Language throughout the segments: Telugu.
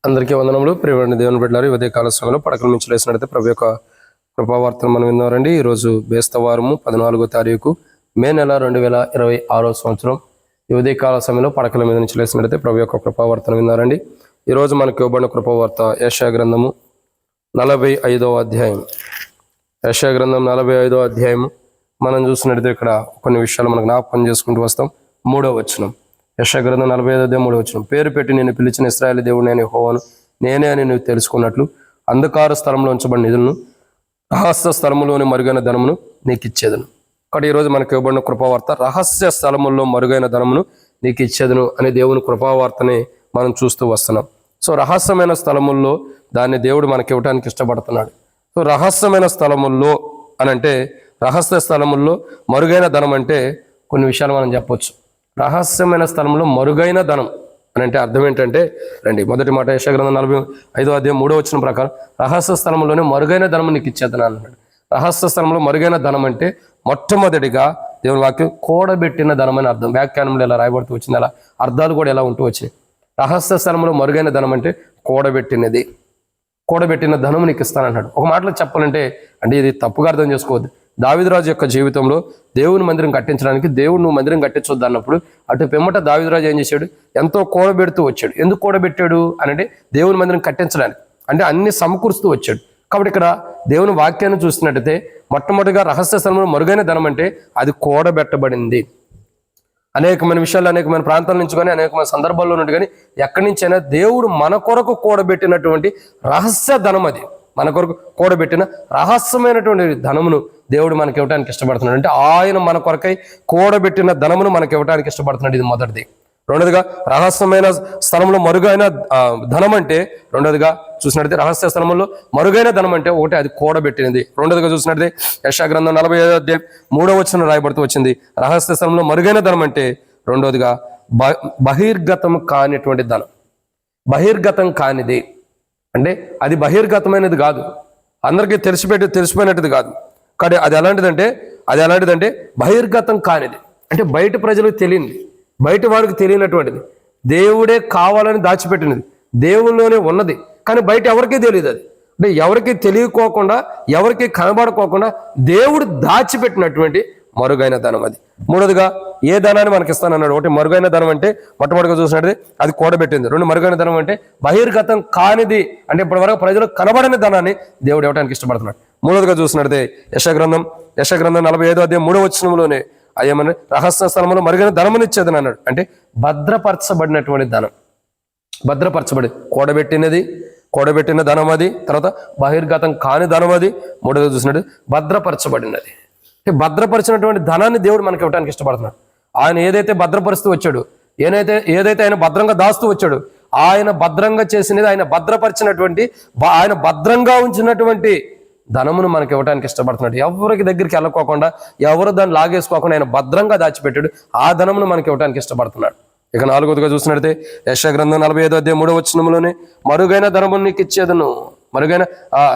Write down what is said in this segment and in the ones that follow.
అందరికీ వందనములు. ప్రియమైన దేవుని బిడ్డలారా, ఉదయ కాల సమయంలో పడకల నుంచి లేసినట్లయితే ప్రభు యొక్క కృపావార్తను మనం విన్నారండి. ఈరోజు బేస్తవారము 14వ తారీఖు మే నెల 2026 సంవత్సరం. ఈ ఉదయ కాల సమయంలో పడకల మీద నుంచి లేసినట్లయితే ప్రభు యొక్క కృపావార్తను విన్నారండి. ఈరోజు మనకు ఇవ్వబడిన కృపావార్త యెషయా గ్రంథము 45వ అధ్యాయం. యెషయా గ్రంథం 45వ అధ్యాయం మనం చూసినట్లయితే ఇక్కడ కొన్ని విషయాలు మనకు జ్ఞాపకం చేసుకుంటూ వస్తాం. 3వ వచనం, యెషయా గ్రంథం 45వ అధ్యాయం 3వ వచనం. పేరు పెట్టి నేను పిలిచిన ఇశ్రాయేలు దేవుడు నేను యెహోవాను, నేనే అని నువ్వు తెలుసుకున్నట్లు అంధకార స్థలంలో ఉంచబడిన నిధులను, రహస్య స్థలములోని మరుగైన ధనమును నీకు ఇచ్చేదను. కాబట్టి ఈరోజు మనకు ఇవ్వబడిన కృపావార్త రహస్య స్థలముల్లో మరుగైన ధనమును నీకు ఇచ్చేదను అనే దేవుని కృపావార్తని మనం చూస్తూ వస్తున్నాం. సో రహస్యమైన స్థలముల్లో దాన్ని దేవుడు మనకి ఇవ్వడానికి ఇష్టపడుతున్నాడు. సో రహస్యమైన స్థలముల్లో అని అంటే, రహస్య స్థలముల్లో మరుగైన ధనం అంటే కొన్ని విషయాలు మనం చెప్పొచ్చు. రహస్యమైన స్థలంలో మరుగైన ధనం అని అంటే అర్థం ఏంటంటే, రండి మొదటి మాట యెషయా గ్రంథం 45వ అధ్యాయం 3వ వచనం ప్రకారం రహస్య స్థలంలోనే మరుగైన ధనం నీకు ఇచ్చేదను అన్నాడు. రహస్య స్థలంలో మరుగైన ధనం అంటే మొట్టమొదటిగా దేవుని వాక్యం కూడబెట్టిన ధనం అని అర్థం. వ్యాఖ్యానంలో ఎలా రాయబడుతూ వచ్చింది, అలా అర్థాలు కూడా ఎలా ఉంటూ వచ్చినాయి. రహస్య స్థలంలో మరుగైన ధనం అంటే కూడబెట్టినది. కూడబెట్టిన ధనం నీకు ఇస్తానన్నాడు. ఒక మాటలో చెప్పాలంటే, అంటే ఇది తప్పుగా అర్థం చేసుకోవద్దు. దావీదురాజు యొక్క జీవితంలో దేవుని మందిరం కట్టించడానికి దేవుడు నువ్వు మందిరం కట్టించొద్దు అన్నప్పుడు అటు పిమ్మట దావీదురాజు ఏం చేశాడు, ఎంతో కూడబెడుతూ వచ్చాడు. ఎందుకు కూడబెట్టాడు అంటే దేవుని మందిరం కట్టించడానికి, అంటే అన్ని సమకూరుస్తూ వచ్చాడు. కాబట్టి ఇక్కడ దేవుని వాక్యాన్ని చూసినట్టయితే మొట్టమొదటిగా రహస్య స్థలంలో మరుగైన ధనం అంటే అది కూడబెట్టబడింది. అనేకమైన విషయాలు అనేకమైన ప్రాంతాల నుంచి కానీ అనేకమైన సందర్భాల్లో నుండి కానీ ఎక్కడి నుంచైనా దేవుడు మన కొరకు కూడబెట్టినటువంటి రహస్య ధనం, అది మన కొరకు కూడబెట్టిన రహస్యమైనటువంటి ధనమును దేవుడు మనకి ఇవ్వడానికి ఇష్టపడుతున్నాడు. అంటే ఆయన మన కొరకై కూడబెట్టిన ధనమును మనకి ఇవ్వడానికి ఇష్టపడుతున్నాడు. ఇది మొదటిది. రెండోదిగా రహస్యమైన స్థలంలో మరుగైన ధనం అంటే, రెండోదిగా చూసినట్లయితే రహస్య స్థలంలో మరుగైన ధనం అంటే ఒకటి అది కూడబెట్టినది. రెండోదిగా చూసినట్లయితే యెషయా గ్రంథం 45వ అధ్యాయం 3వ వచనం రాయబడుతూ వచ్చింది. రహస్య స్థలంలో మరుగైన ధనం అంటే రెండోదిగా బహిర్గతం కానిటువంటి ధనం. బహిర్గతం కానిది అంటే అది బహిర్గతమైనది కాదు, అందరికీ తెలిసిపోయినట్టుది కాదు. కానీ అది ఎలాంటిదంటే బహిర్గతం కానిది అంటే బయట ప్రజలకు తెలియనిది, బయట వారికి తెలియనటువంటిది, దేవుడే కావాలని దాచిపెట్టినది, దేవుల్లోనే ఉన్నది, కానీ బయట ఎవరికీ తెలియదు. అది అంటే ఎవరికి తెలియకోకుండా, ఎవరికి కనబడుకోకుండా దేవుడు దాచిపెట్టినటువంటి మరుగైన ధనం అది. మూడోదిగా ఏ ధనాన్ని మనకి ఇస్తానన్నాడు. ఒకటి మరుగైన ధనం అంటే మొట్టమొదటిగా చూసినట్టు అది కూడబెట్టింది. రెండు మరుగైన ధనం అంటే బహిర్గతం కానిది, అంటే ఇప్పటి వరకు ప్రజలకు కనబడని ధనాన్ని దేవుడు ఇవ్వడానికి ఇష్టపడుతున్నాడు. మూడోదిగా చూసినట్టే యెషయా గ్రంథం 45వ అధ్యాయం 3వ వచనంలోనే అయ్యమని రహస్య స్థలంలో మరుగైన ధనముని ఇచ్చేదని అన్నాడు. అంటే భద్రపరచబడినటువంటి ధనం, భద్రపరచబడి కూడబెట్టిన ధనం అది. తర్వాత బహిర్గతం కాని ధనం అది. మూడోది చూసినట్టు భద్రపరచబడినది. భద్రపరిచినటువంటి ధనాన్ని దేవుడు మనకి ఇవ్వడానికి ఇష్టపడుతున్నాడు. ఆయన ఏదైతే భద్రపరుస్తూ వచ్చాడు, ఏదైతే ఆయన భద్రంగా దాస్తూ వచ్చాడు, ఆయన భద్రంగా చేసినది, ఆయన భద్రపరిచినటువంటి, ఆయన భద్రంగా ఉంచినటువంటి ధనమును మనకి ఇవ్వడానికి ఇష్టపడుతున్నాడు. ఎవరికి దగ్గరికి వెళ్ళకోకుండా, ఎవరు దాన్ని లాగేసుకోకుండా ఆయన భద్రంగా దాచిపెట్టాడు. ఆ ధనమును మనకి ఇవ్వడానికి ఇష్టపడుతున్నాడు. ఇక నాలుగోదిగా చూసినట్లయితే యెషయా గ్రంథం 45వ అధ్యాయం 3వ వచనంలోనే మరుగైన ధనమును నీకు ఇచ్చేదను, మరుగైన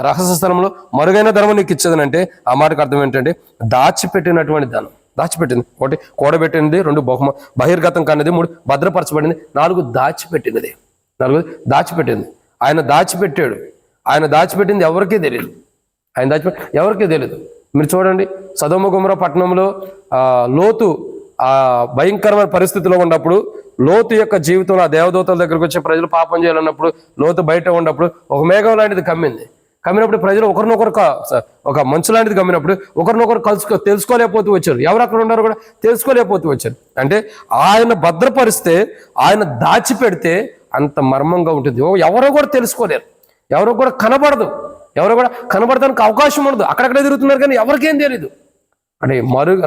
రహస్య స్థలంలో మరుగైన ధనము నీకు ఇచ్చేదని అంటే ఆ మాటకు అర్థం ఏంటంటే దాచిపెట్టినటువంటి ధనం. దాచిపెట్టింది. ఒకటి కూడబెట్టినది, రెండు బహిర్గతం కానిది, మూడు భద్రపరచబడింది, నాలుగు దాచిపెట్టినది. దాచిపెట్టింది. ఆయన దాచిపెట్టాడు. ఆయన దాచిపెట్టింది ఎవరికీ తెలియదు. ఎవరికీ తెలియదు. మీరు చూడండి, సదొమ గొమొర్రా పట్టణంలో లోతు భయంకరమైన పరిస్థితిలో ఉన్నప్పుడు, లోతు యొక్క జీవితంలో ఆ దేవదూతల దగ్గరకు వచ్చి ప్రజలు పాపం చేయాలన్నప్పుడు, లోతు బయట ఉన్నప్పుడు ఒక మేఘం లాంటిది కమ్మినప్పుడు ప్రజలు ఒకరినొకరు, ఒక మంచు లాంటిది కమ్మినప్పుడు ఒకరినొకరు తెలుసుకోలేకపోతూ వచ్చారు. ఎవరు అక్కడ ఉన్నారో కూడా తెలుసుకోలేకపోతూ వచ్చారు. అంటే ఆయన భద్రపరిస్తే, ఆయన దాచిపెడితే అంత మర్మంగా ఉంటుంది. ఎవరో కూడా తెలుసుకోలేరు, ఎవరో కూడా కనబడదు, ఎవరో కూడా కనబడడానికి అవకాశం ఉండదు. అక్కడక్కడే తిరుగుతున్నారు కానీ ఎవరికేం తెలియదు. అంటే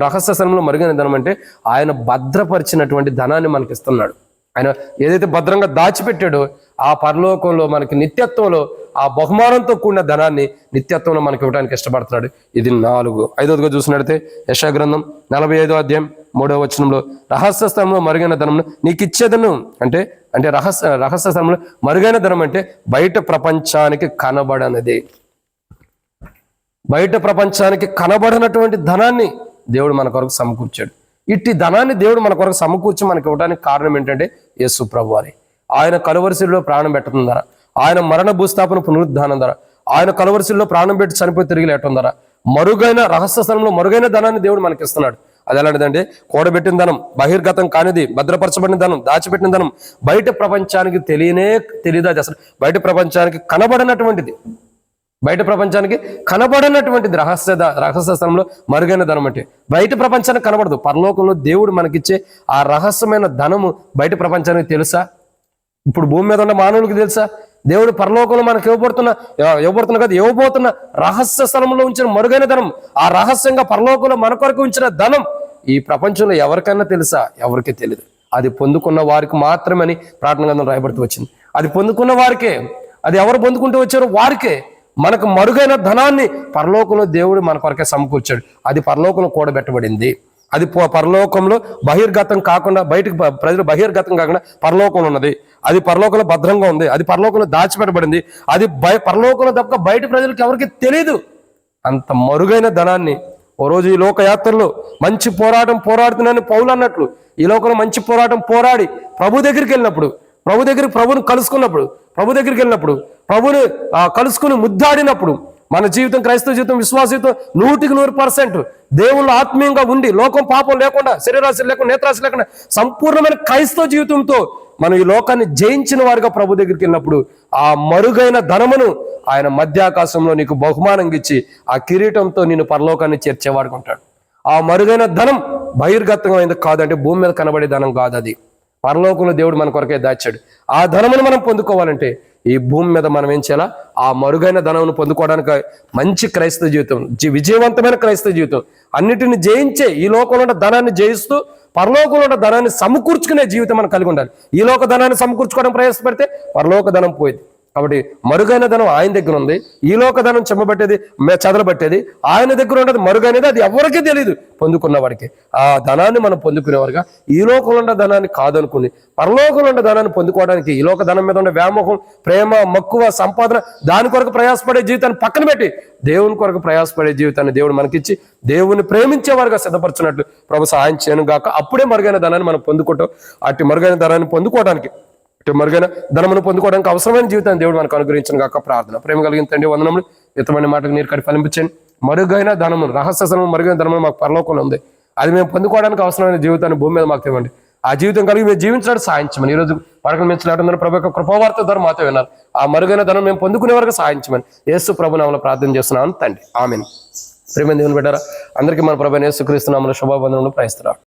రహస్య స్థలంలో మరుగైన ధనం అంటే ఆయన భద్రపరిచినటువంటి ధనాన్ని మనకి ఇస్తున్నాడు. ఆయన ఏదైతే భద్రంగా దాచిపెట్టాడో ఆ పరలోకంలో మనకి నిత్యత్వంలో ఆ బహుమానంతో కూడిన ధనాన్ని నిత్యత్వంలో మనకి ఇవ్వడానికి ఇష్టపడుతున్నాడు. ఇది 4. ఐదోదిగా చూసినట్లయితే యెషయా గ్రంథం 45వ అధ్యాయం 3వ వచనంలో రహస్య స్థలంలో మరుగైన ధనమును నీకు ఇచ్చేదను అంటే రహస్య స్థలంలో మరుగైన ధనం అంటే బయట ప్రపంచానికి కనబడనది, బయట ప్రపంచానికి కనబడినటువంటి ధనాన్ని దేవుడు మన కొరకు సమకూర్చాడు. ఇట్టి ధనాన్ని దేవుడు మన కొరకు సమకూర్చి మనకి ఇవ్వడానికి కారణం ఏంటంటే యేసు ప్రభువారే. ఆయన కలువరిశిలో ప్రాణం పెట్టడం ద్వారా, ఆయన మరణ భూస్థాపన పునరుద్ధానం ద్వారా, ఆయన కలవరిశిల్లో ప్రాణం పెట్టి చనిపోయి తిరిగి లేటం ద్వారా మరుగైన రహస్య స్థలంలో మరుగైన ధనాన్ని దేవుడు మనకి ఇస్తున్నాడు. అది ఎలాంటిదంటే కూడబెట్టిన ధనం, బహిర్గతం కానిది, భద్రపరచబడిన ధనం, దాచిపెట్టిన ధనం, బయట ప్రపంచానికి తెలియదు. అది అసలు బయట ప్రపంచానికి కనబడినటువంటిది, బయట ప్రపంచానికి కనబడినటువంటిది రహస్య స్థలంలో మరుగైన ధనం అంటే బయట ప్రపంచానికి కనబడదు. పరలోకంలో దేవుడు మనకిచ్చే ఆ రహస్యమైన ధనము బయట ప్రపంచానికి తెలుసా? ఇప్పుడు భూమి మీద ఉన్న మానవుడికి తెలుసా? దేవుడు పరలోకంలో మనకు ఇవ్వబోతున్న రహస్య స్థలంలో ఉంచిన మరుగైన ధనం, ఆ రహస్యంగా పరలోకంలో మన కొరకు ఉంచిన ధనం ఈ ప్రపంచంలో ఎవరికైనా తెలుసా? ఎవరికి తెలియదు. అది పొందుకున్న వారికి మాత్రమే అని ప్రార్థన గ్రంథం రాయబడుతూ వచ్చింది. అది పొందుకున్న వారికే, అది ఎవరు పొందుకుంటూ వచ్చారో వారికే మనకు మరుగైన ధనాన్ని పరలోకంలో దేవుడు మన కొరకే సమకూర్చాడు. అది పరలోకంలో కూడబెట్టబడింది. అది పరలోకంలో బహిర్గతం కాకుండా, బయటకు ప్రజలు బహిర్గతం కాకుండా పరలోకంలో ఉన్నది. అది పరలోకంలో భద్రంగా ఉంది. అది పరలోకంలో దాచిపెట్టబడింది. అది పరలోకంలో తప్ప బయట ప్రజలకు ఎవరికి తెలియదు. అంత మరుగైన ధనాన్ని ఓ రోజు ఈ లోకయాత్రలో మంచి పోరాటం పోరాడుతున్నానని పౌలు అన్నట్లు ఈ లోకంలో మంచి పోరాటం పోరాడి ప్రభు దగ్గరికి వెళ్ళినప్పుడు, ప్రభుని కలుసుకున్నప్పుడు, ప్రభు దగ్గరికి వెళ్ళినప్పుడు, ప్రభుని కలుసుకుని ముద్దాడినప్పుడు మన జీవితం, క్రైస్తవ జీవితం, విశ్వాస జీవితం 100% దేవుళ్ళు ఆత్మీయంగా ఉండి, లోకం పాపం లేకుండా, శరీరాశి లేకుండా, నేత్రాశి లేకుండా సంపూర్ణమైన క్రైస్తవ జీవితంతో మనం ఈ లోకాన్ని జయించిన వారిగా ప్రభు దగ్గరికి వెళ్ళినప్పుడు ఆ మరుగైన ధనమును ఆయన మధ్యాకాశంలో నీకు బహుమానంగా ఇచ్చి ఆ కిరీటంతో నేను పరలోకాన్ని చేర్చేవాడుకుంటాడు. ఆ మరుగైన ధనం బహిర్గతమైనది కాదంటే భూమి మీద కనబడే ధనం కాదు. అది పరలోకంలో దేవుడు మన కొరకే దాచాడు. ఆ ధనమును మనం పొందుకోవాలంటే ఈ భూమి మీద మనం ఏం చేయాలా? ఆ మరుగైన ధనమును పొందుకోవడానికి మంచి క్రైస్తవ జీవితం, విజయవంతమైన క్రైస్తవ జీవితం, అన్నిటిని జయించే, ఈ లోకంలో ఉన్న ధనాన్ని జయిస్తూ పరలోకంలో ఉన్న ధనాన్ని సమకూర్చుకునే జీవితం మనం కలిగి ఉండాలి. ఈ లోక ధనాన్ని సమకూర్చుకోవడం ప్రయాసపడితే పరలోక ధనం పోయింది. కాబట్టి మరుగైన ధనం ఆయన దగ్గర ఉంది. ఈ లోక ధనం చెమ్మబట్టేది, చదలబట్టేది ఆయన దగ్గర ఉండదు. మరుగైనది అది ఎవరికీ తెలియదు, పొందుకున్న వాడికి. ఆ ధనాన్ని మనం పొందుకునేవారుగా ఈ లోకంలో ఉన్న ధనాన్ని కాదనుకుని పరలోకంలో ఉన్న ధనాన్ని పొందుకోవడానికి, ఈ లోక ధనం మీద ఉన్న వ్యామోహం, ప్రేమ, మక్కువ, సంపాదన, దాని కొరకు ప్రయాసపడే జీవితాన్ని పక్కన పెట్టి దేవుని కొరకు ప్రయాసపడే జీవితాన్ని దేవుడు మనకిచ్చి దేవుని ప్రేమించేవారుగా సిద్ధపరచున్నట్లు ప్రభు సహాయం చేయను గాక. అప్పుడే మరుగైన ధనాన్ని మనం పొందుకుంటాం. అట్టి మరుగైన ధనాన్ని పొందుకోవడానికి, మరుగైన ధనమును పొందుకోవడానికి అవసరమైన జీవితాన్ని దేవుడు మనకు అనుగ్రహించిన గాక ప్రార్థన. ప్రేమ కలిగిన తండ్రి వందనములు, ఇతమైన మాటకు నీరు కడి ఫలించండి. మరుగైన ధనమును, రహస్య ధనము, మరుగైన ధనమును మాకు పరలోకంలో ఉంది. అది మేము పొందుకోవడానికి అవసరమైన జీవితాన్ని భూమి మీద మాకు ఇవ్వండి. ఆ జీవితం కలిగి మేము జీవించడానికి సాధించమని ఈరోజు పరకలు మించలేటందరూ ప్రభు యొక్క కృపావార్త ద్వారా మాతో విన్నారు. ఆ మరుగైన ధనం మేము పొందుకునే వరకు సాధించమని యేసు ప్రభు నామములో ప్రార్థన చేస్తున్నాను తండ్రి, ఆమేన్. ప్రేమ దేవుని బిడ్డారా, అందరికీ మన ప్రభు యేసు క్రీస్తు నామములో శుభావందనములు ప్రయత్నిస్తున్నాం.